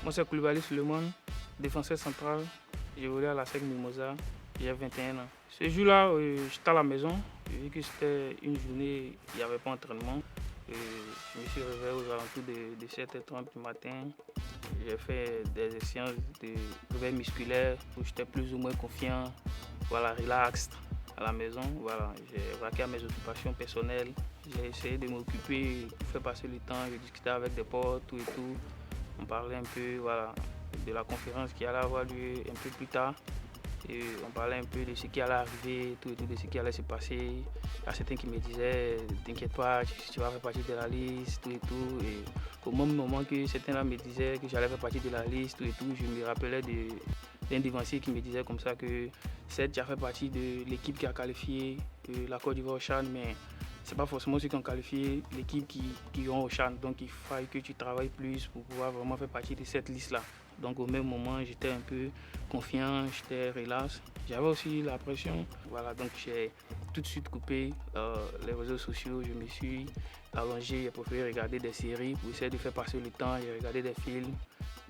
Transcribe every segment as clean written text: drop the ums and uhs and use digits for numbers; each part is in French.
Moi, c'est Koulibaly Souleymane, défenseur central. J'évolue à la SEC Mimosa, j'ai 21 ans. Ce jour-là, j'étais à la maison. Vu que c'était une journée, il n'y avait pas d'entraînement. Je me suis réveillé aux alentours de 7h30 du matin. J'ai fait des séances de réveil musculaire où j'étais plus ou moins confiant, voilà, relax à la maison. Voilà, j'ai vaqué à mes occupations personnelles. J'ai essayé de m'occuper pour faire passer le temps. Je discutais avec des potes, tout et tout. On parlait un peu, voilà, de la conférence qui allait avoir lieu un peu plus tard. Et on parlait un peu de ce qui allait arriver, tout et tout, de ce qui allait se passer. Il y a certains qui me disaient, t'inquiète pas, tu vas faire partie de la liste, tout et tout. Et au même moment que certains là me disaient que j'allais faire partie de la liste, tout et tout, je me rappelais d'un dévancier qui me disait comme ça que certes, tu as fait partie de l'équipe qui a qualifié la Côte d'Ivoire au CHAN, mais ce n'est pas forcément ceux qui ont qualifié l'équipe qui iront au CHAN. Donc il faut que tu travailles plus pour pouvoir vraiment faire partie de cette liste-là. Donc au même moment, j'étais un peu confiant, j'étais relax. J'avais aussi la pression. Voilà, donc j'ai tout de suite coupé les réseaux sociaux. Je me suis allongé, j'ai préféré regarder des séries pour essayer de faire passer le temps. J'ai regardé des films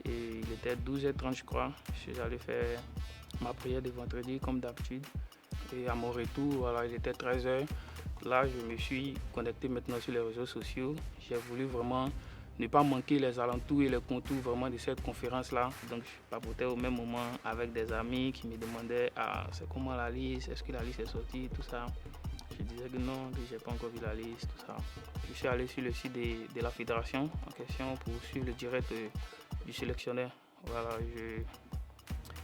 et il était 12h30 je crois. Je suis allé faire ma prière de vendredi comme d'habitude. Et à mon retour, voilà, il était 13h. Là, je me suis connecté maintenant sur les réseaux sociaux. J'ai voulu vraiment ne pas manquer les alentours et les contours vraiment de cette conférence-là. Donc, je papotais au même moment avec des amis qui me demandaient c'est comment la liste, est-ce que la liste est sortie, tout ça. Je disais que non, que je n'ai pas encore vu la liste, tout ça. Je suis allé sur le site de la fédération en question pour suivre le direct du sélectionneur. Voilà,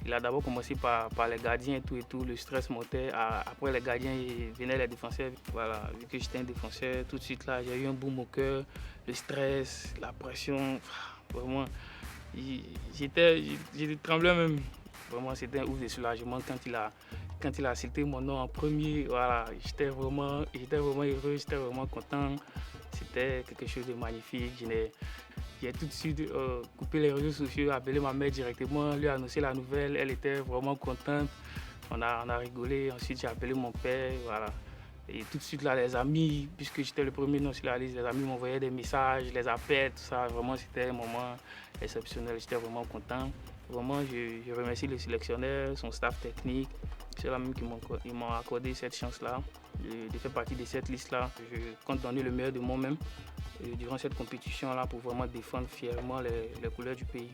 il a d'abord commencé par les gardiens et tout, le stress montait. Après les gardiens, venaient les défenseurs. Voilà, vu que j'étais un défenseur, tout de suite là, j'ai eu un boum au cœur, le stress, la pression, vraiment, j'étais tremblé même. Vraiment, c'était un ouf de soulagement quand il a cité mon nom en premier. Voilà, j'étais vraiment heureux, j'étais vraiment content. C'était quelque chose de magnifique. J'ai tout de suite coupé les réseaux sociaux, appelé ma mère directement, lui annoncer la nouvelle. Elle était vraiment contente. On a rigolé. Ensuite, j'ai appelé mon père. Voilà. Et tout de suite, là, les amis, puisque j'étais le premier nom sur la liste, les amis m'envoyaient des messages, les appels, tout ça. Vraiment, c'était un moment exceptionnel. J'étais vraiment content. Vraiment, je remercie le sélectionneur, son staff technique. C'est là-même qui m'ont accordé cette chance-là de faire partie de cette liste-là. Je compte donner le meilleur de moi-même durant cette compétition-là pour vraiment défendre fièrement les couleurs du pays.